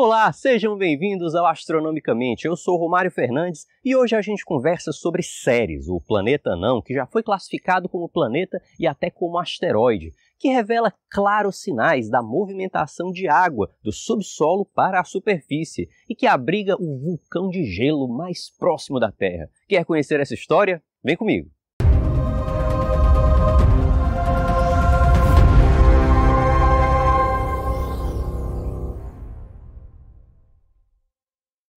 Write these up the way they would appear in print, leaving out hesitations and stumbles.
Olá, sejam bem-vindos ao Astronomicamente. Eu sou Romário Fernandes e hoje a gente conversa sobre Ceres, o planeta anão, que já foi classificado como planeta e até como asteroide, que revela claros sinais da movimentação de água do subsolo para a superfície e que abriga o vulcão de gelo mais próximo da Terra. Quer conhecer essa história? Vem comigo!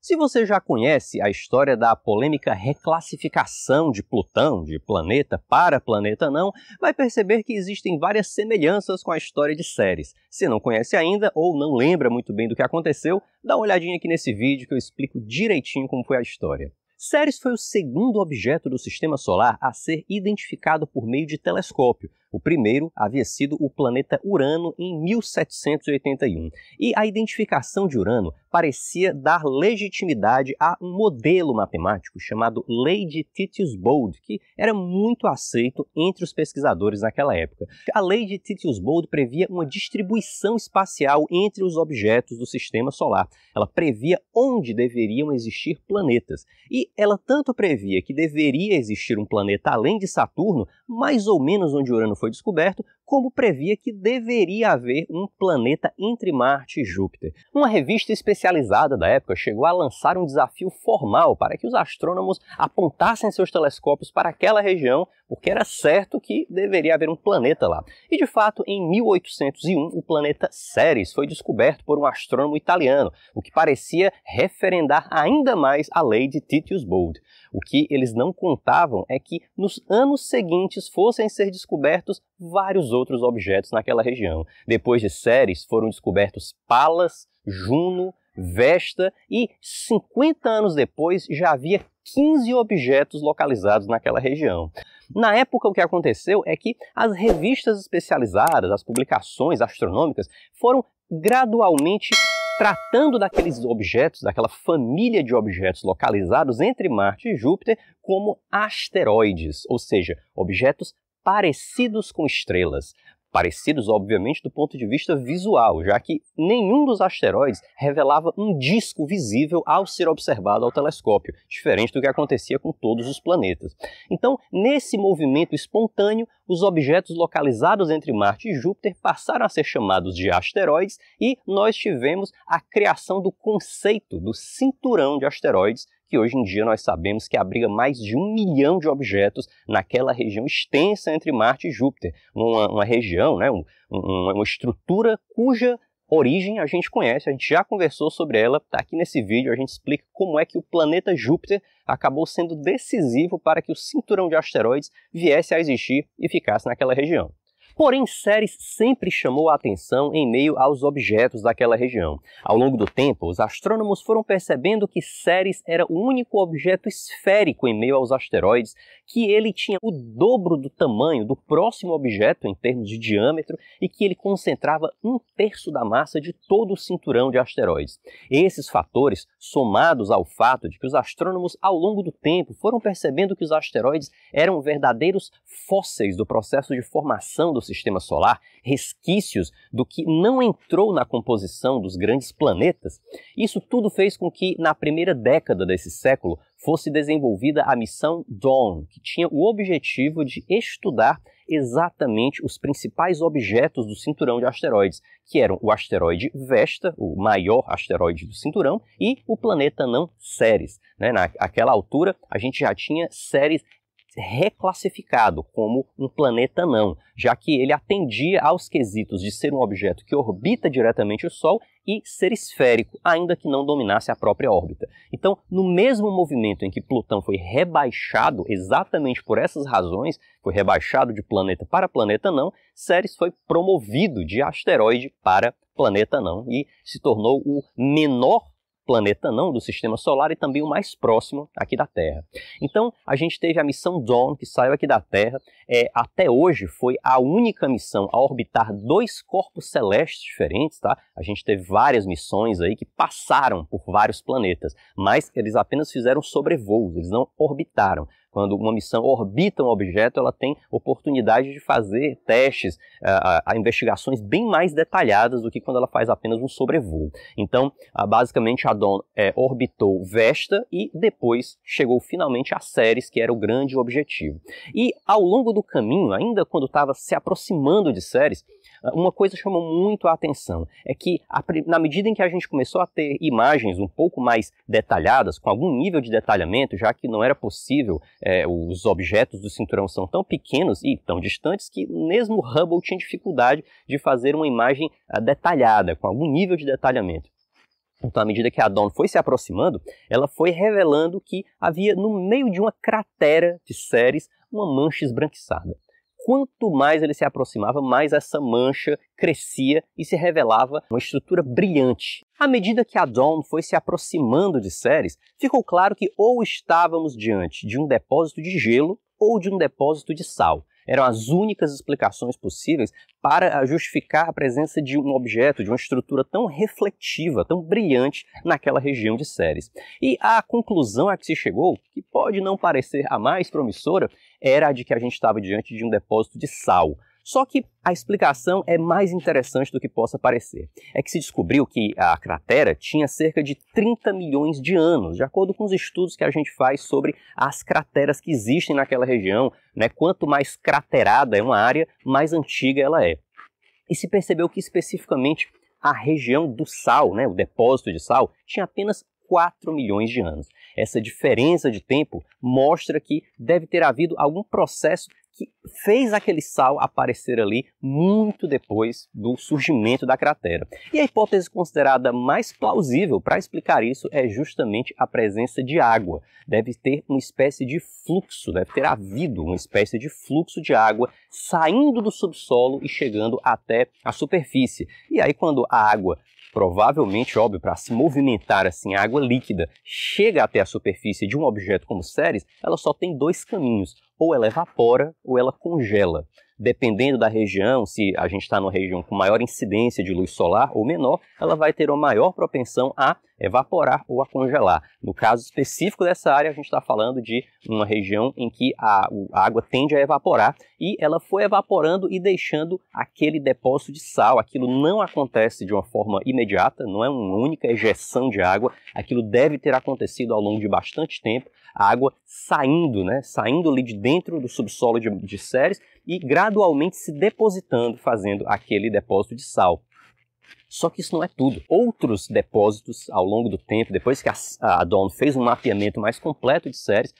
Se você já conhece a história da polêmica reclassificação de Plutão de planeta para planeta anão, vai perceber que existem várias semelhanças com a história de Ceres. Se não conhece ainda ou não lembra muito bem do que aconteceu, dá uma olhadinha aqui nesse vídeo que eu explico direitinho como foi a história. Ceres foi o segundo objeto do Sistema Solar a ser identificado por meio de telescópio. O primeiro havia sido o planeta Urano em 1781. E a identificação de Urano parecia dar legitimidade a um modelo matemático chamado Lei de Titius-Bode, que era muito aceito entre os pesquisadores naquela época. A Lei de Titius-Bode previa uma distribuição espacial entre os objetos do Sistema Solar. Ela previa onde deveriam existir planetas. E ela tanto previa que deveria existir um planeta além de Saturno, mais ou menos onde Urano foi descoberto, como previa que deveria haver um planeta entre Marte e Júpiter. Uma revista especializada da época chegou a lançar um desafio formal para que os astrônomos apontassem seus telescópios para aquela região, porque era certo que deveria haver um planeta lá. E de fato, em 1801, o planeta Ceres foi descoberto por um astrônomo italiano, o que parecia referendar ainda mais a lei de Titius-Bode. O que eles não contavam é que nos anos seguintes fossem ser descobertos vários outros objetos naquela região. Depois de Ceres foram descobertos Palas, Juno, Vesta e 50 anos depois já havia 15 objetos localizados naquela região. Na época o que aconteceu é que as revistas especializadas, as publicações astronômicas foram gradualmente tratando daqueles objetos, daquela família de objetos localizados entre Marte e Júpiter como asteroides, ou seja, objetos parecidos com estrelas. Parecidos, obviamente, do ponto de vista visual, já que nenhum dos asteroides revelava um disco visível ao ser observado ao telescópio, diferente do que acontecia com todos os planetas. Então, nesse movimento espontâneo, os objetos localizados entre Marte e Júpiter passaram a ser chamados de asteroides e nós tivemos a criação do conceito do cinturão de asteroides, que hoje em dia nós sabemos que abriga mais de 1 milhão de objetos naquela região extensa entre Marte e Júpiter, uma região, né, uma estrutura cuja origem a gente conhece, a gente já conversou sobre ela, tá aqui nesse vídeo, a gente explica como é que o planeta Júpiter acabou sendo decisivo para que o cinturão de asteroides viesse a existir e ficasse naquela região. Porém, Ceres sempre chamou a atenção em meio aos objetos daquela região. Ao longo do tempo, os astrônomos foram percebendo que Ceres era o único objeto esférico em meio aos asteroides, que ele tinha o dobro do tamanho do próximo objeto em termos de diâmetro e que ele concentrava 1/3 da massa de todo o cinturão de asteroides. Esses fatores, somados ao fato de que os astrônomos ao longo do tempo foram percebendo que os asteroides eram verdadeiros fósseis do processo de formação do Sistema Solar, resquícios do que não entrou na composição dos grandes planetas, isso tudo fez com que, na primeira década desse século, fosse desenvolvida a missão Dawn, que tinha o objetivo de estudar exatamente os principais objetos do cinturão de asteroides, que eram o asteroide Vesta, o maior asteroide do cinturão, e o planeta anão Ceres. Naquela altura, a gente já tinha Ceres reclassificado como um planeta anão, já que ele atendia aos quesitos de ser um objeto que orbita diretamente o Sol e ser esférico, ainda que não dominasse a própria órbita. Então, no mesmo movimento em que Plutão foi rebaixado, exatamente por essas razões, foi rebaixado de planeta para planeta anão, Ceres foi promovido de asteroide para planeta anão e se tornou o menor planeta anão do Sistema Solar e também o mais próximo aqui da Terra. Então, a gente teve a missão Dawn, que saiu aqui da Terra. Até hoje foi a única missão a orbitar 2 corpos celestes diferentes, tá? A gente teve várias missões aí que passaram por vários planetas, mas eles apenas fizeram sobrevoos, eles não orbitaram. Quando uma missão orbita um objeto, ela tem oportunidade de fazer testes, investigações bem mais detalhadas do que quando ela faz apenas um sobrevoo. Então, basicamente, a Dawn orbitou Vesta e depois chegou finalmente a Ceres, que era o grande objetivo. E ao longo do caminho, ainda quando estava se aproximando de Ceres, uma coisa chamou muito a atenção, é que na medida em que a gente começou a ter imagens um pouco mais detalhadas, com algum nível de detalhamento, já que não era possível, os objetos do cinturão são tão pequenos e tão distantes que mesmo Hubble tinha dificuldade de fazer uma imagem detalhada, com algum nível de detalhamento. Então, à medida que a Dawn foi se aproximando, ela foi revelando que havia no meio de uma cratera de Ceres uma mancha esbranquiçada. Quanto mais ele se aproximava, mais essa mancha crescia e se revelava uma estrutura brilhante. À medida que a Dawn foi se aproximando de Ceres, ficou claro que ou estávamos diante de um depósito de gelo ou de um depósito de sal. Eram as únicas explicações possíveis para justificar a presença de um objeto, de uma estrutura tão refletiva, tão brilhante naquela região de Ceres. E a conclusão a que se chegou, que pode não parecer a mais promissora, era a de que a gente estava diante de um depósito de sal. Só que a explicação é mais interessante do que possa parecer. É que se descobriu que a cratera tinha cerca de 30 milhões de anos, de acordo com os estudos que a gente faz sobre as crateras que existem naquela região, né? Quanto mais craterada é uma área, mais antiga ela é. E se percebeu que especificamente a região do sal, né, o depósito de sal, tinha apenas 4 milhões de anos. Essa diferença de tempo mostra que deve ter havido algum processo que fez aquele sal aparecer ali muito depois do surgimento da cratera. E a hipótese considerada mais plausível para explicar isso é justamente a presença de água. Deve ter uma espécie de fluxo, deve ter havido uma espécie de fluxo de água saindo do subsolo e chegando até a superfície. E aí quando a água, provavelmente, óbvio, para se movimentar assim, a água líquida chega até a superfície de um objeto como Ceres, ela só tem dois caminhos. Ou ela evapora ou ela congela. Dependendo da região, se a gente está numa região com maior incidência de luz solar ou menor, ela vai ter uma maior propensão a evaporar ou a congelar. No caso específico dessa área, a gente está falando de uma região em que a água tende a evaporar e ela foi evaporando e deixando aquele depósito de sal. Aquilo não acontece de uma forma imediata, não é uma única ejeção de água, aquilo deve ter acontecido ao longo de bastante tempo, a água saindo, né, saindo ali de dentro do subsolo de Ceres e gradualmente se depositando, fazendo aquele depósito de sal. Só que isso não é tudo. Outros depósitos ao longo do tempo, depois que a Dawn fez um mapeamento mais completo de Ceres,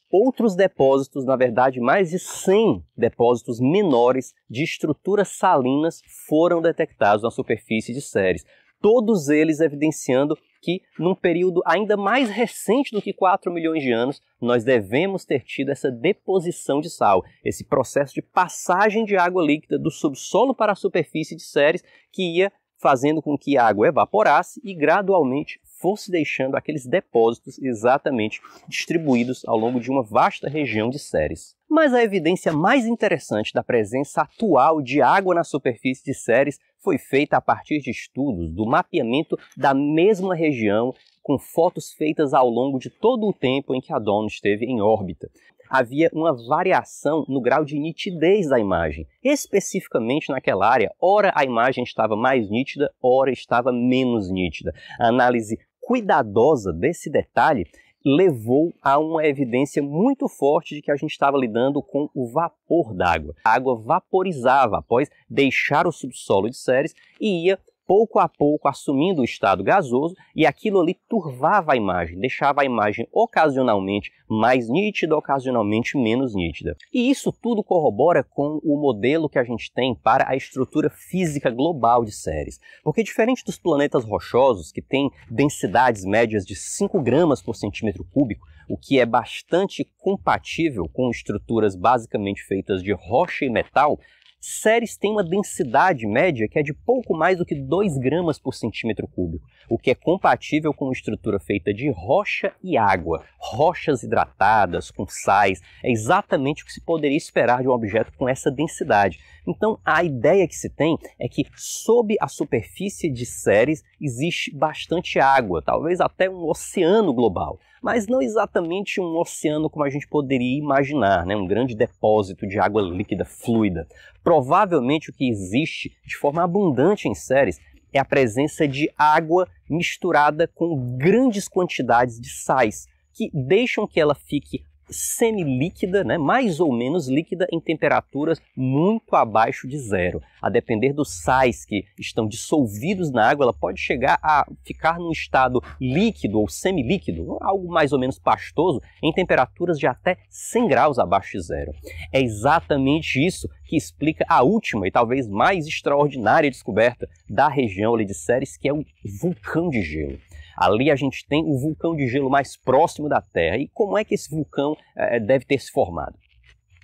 outros depósitos, na verdade mais de 100 depósitos menores de estruturas salinas foram detectados na superfície de Ceres. Todos eles evidenciando que, num período ainda mais recente do que 4 milhões de anos, nós devemos ter tido essa deposição de sal, esse processo de passagem de água líquida do subsolo para a superfície de Ceres, que ia fazendo com que a água evaporasse e gradualmente fosse deixando aqueles depósitos exatamente distribuídos ao longo de uma vasta região de Ceres. Mas a evidência mais interessante da presença atual de água na superfície de Ceres foi feita a partir de estudos do mapeamento da mesma região, com fotos feitas ao longo de todo o tempo em que a Dawn esteve em órbita. Havia uma variação no grau de nitidez da imagem. Especificamente naquela área, ora a imagem estava mais nítida, ora estava menos nítida. A análise cuidadosa desse detalhe levou a uma evidência muito forte de que a gente estava lidando com o vapor d'água. A água vaporizava após deixar o subsolo de Ceres e ia pouco a pouco assumindo o estado gasoso, e aquilo ali turvava a imagem, deixava a imagem ocasionalmente mais nítida, ocasionalmente menos nítida. E isso tudo corrobora com o modelo que a gente tem para a estrutura física global de Ceres. Porque diferente dos planetas rochosos, que têm densidades médias de 5 gramas por centímetro cúbico, o que é bastante compatível com estruturas basicamente feitas de rocha e metal, Ceres tem uma densidade média que é de pouco mais do que 2 gramas por centímetro cúbico, o que é compatível com uma estrutura feita de rocha e água, rochas hidratadas, com sais, é exatamente o que se poderia esperar de um objeto com essa densidade. Então, a ideia que se tem é que sob a superfície de Ceres existe bastante água, talvez até um oceano global, mas não exatamente um oceano como a gente poderia imaginar, né? Um grande depósito de água líquida fluida. Provavelmente o que existe de forma abundante em Ceres é a presença de água misturada com grandes quantidades de sais, que deixam que ela fique semilíquida, né, mais ou menos líquida em temperaturas muito abaixo de zero. A depender dos sais que estão dissolvidos na água, ela pode chegar a ficar num estado líquido ou semilíquido, algo mais ou menos pastoso, em temperaturas de até 100 graus abaixo de zero. É exatamente isso que explica a última e talvez mais extraordinária descoberta da região ali de Ceres, que é o vulcão de gelo. Ali a gente tem o vulcão de gelo mais próximo da Terra. E como é que esse vulcão deve ter se formado?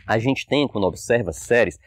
A gente tem, quando observa Ceres,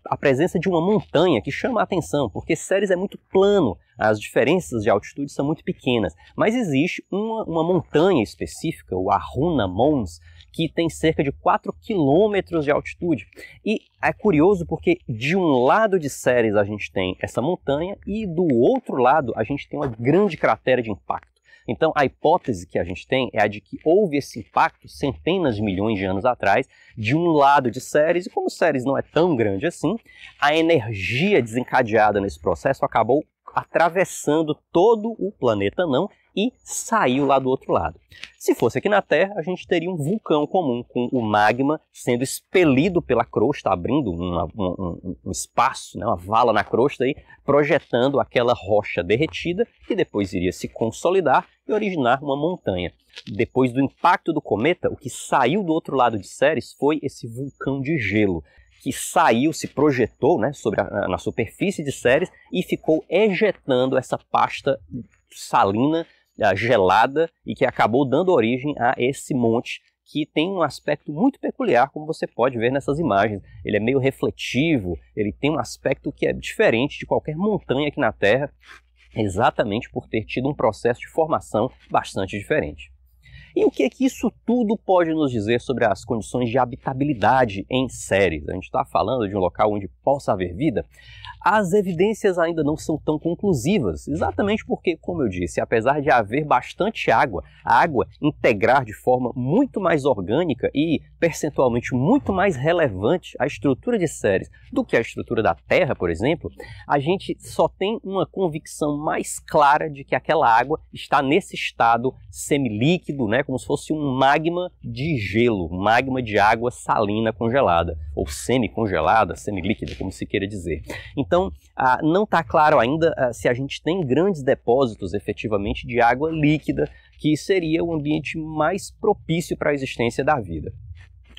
a presença de uma montanha que chama a atenção, porque Ceres é muito plano, as diferenças de altitude são muito pequenas, mas existe uma montanha específica, o Aruna Mons, que tem cerca de 4 quilômetros de altitude. E é curioso porque de um lado de Ceres a gente tem essa montanha e do outro lado a gente tem uma grande cratera de impacto. Então, a hipótese que a gente tem é a de que houve esse impacto centenas de milhões de anos atrás, de um lado de Ceres, e como Ceres não é tão grande assim, a energia desencadeada nesse processo acabou atravessando todo o planeta não e saiu lá do outro lado. Se fosse aqui na Terra, a gente teria um vulcão comum, com o magma sendo expelido pela crosta, abrindo um espaço, né, uma vala na crosta, aí, projetando aquela rocha derretida, que depois iria se consolidar e originar uma montanha. Depois do impacto do cometa, o que saiu do outro lado de Ceres foi esse vulcão de gelo, que saiu, se projetou, né, na superfície de Ceres e ficou ejetando essa pasta salina, gelada, e que acabou dando origem a esse monte que tem um aspecto muito peculiar, como você pode ver nessas imagens. Ele é meio refletivo, ele tem um aspecto que é diferente de qualquer montanha aqui na Terra, exatamente por ter tido um processo de formação bastante diferente. E o que é que isso tudo pode nos dizer sobre as condições de habitabilidade em Ceres? A gente está falando de um local onde possa haver vida? As evidências ainda não são tão conclusivas, exatamente porque, como eu disse, apesar de haver bastante água, a água integrar de forma muito mais orgânica e percentualmente muito mais relevante a estrutura de Ceres do que a estrutura da Terra, por exemplo, a gente só tem uma convicção mais clara de que aquela água está nesse estado semilíquido, né, como se fosse um magma de gelo, um magma de água salina congelada, ou semi-congelada, semilíquida, como se queira dizer. Então, não está claro ainda se a gente tem grandes depósitos efetivamente de água líquida, que seria o ambiente mais propício para a existência da vida.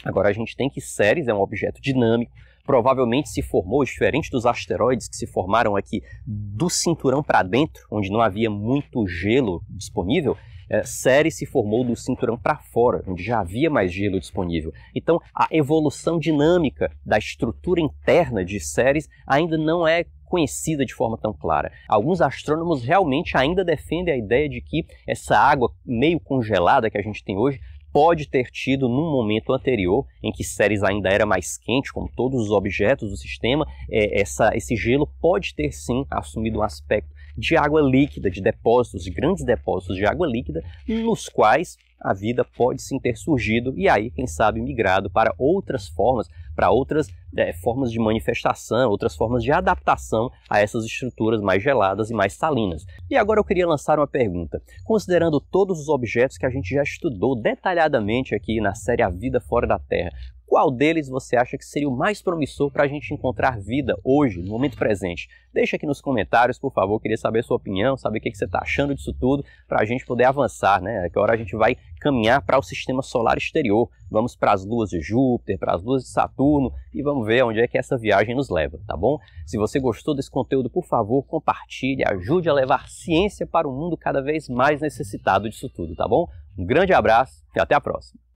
Agora, a gente tem que Ceres é um objeto dinâmico, provavelmente se formou, diferente dos asteroides que se formaram aqui do cinturão para dentro, onde não havia muito gelo disponível, Ceres se formou do cinturão para fora, onde já havia mais gelo disponível. Então, a evolução dinâmica da estrutura interna de Ceres ainda não é conhecida de forma tão clara. Alguns astrônomos realmente ainda defendem a ideia de que essa água meio congelada que a gente tem hoje pode ter tido num momento anterior, em que Ceres ainda era mais quente, como todos os objetos do sistema, esse gelo pode ter sim assumido um aspecto de água líquida, de depósitos, de grandes depósitos de água líquida, nos quais a vida pode sim ter surgido e aí, quem sabe, migrado para outras formas, formas de manifestação, outras formas de adaptação a essas estruturas mais geladas e mais salinas. E agora eu queria lançar uma pergunta. Considerando todos os objetos que a gente já estudou detalhadamente aqui na série A Vida Fora da Terra, qual deles você acha que seria o mais promissor para a gente encontrar vida hoje, no momento presente? Deixa aqui nos comentários, por favor, queria saber a sua opinião, saber o que você está achando disso tudo, para a gente poder avançar, né? Agora a gente vai caminhar para o sistema solar exterior, vamos para as luas de Júpiter, para as luas de Saturno e vamos ver onde é que essa viagem nos leva, tá bom? Se você gostou desse conteúdo, por favor, compartilhe, ajude a levar ciência para um mundo cada vez mais necessitado disso tudo, tá bom? Um grande abraço e até a próxima!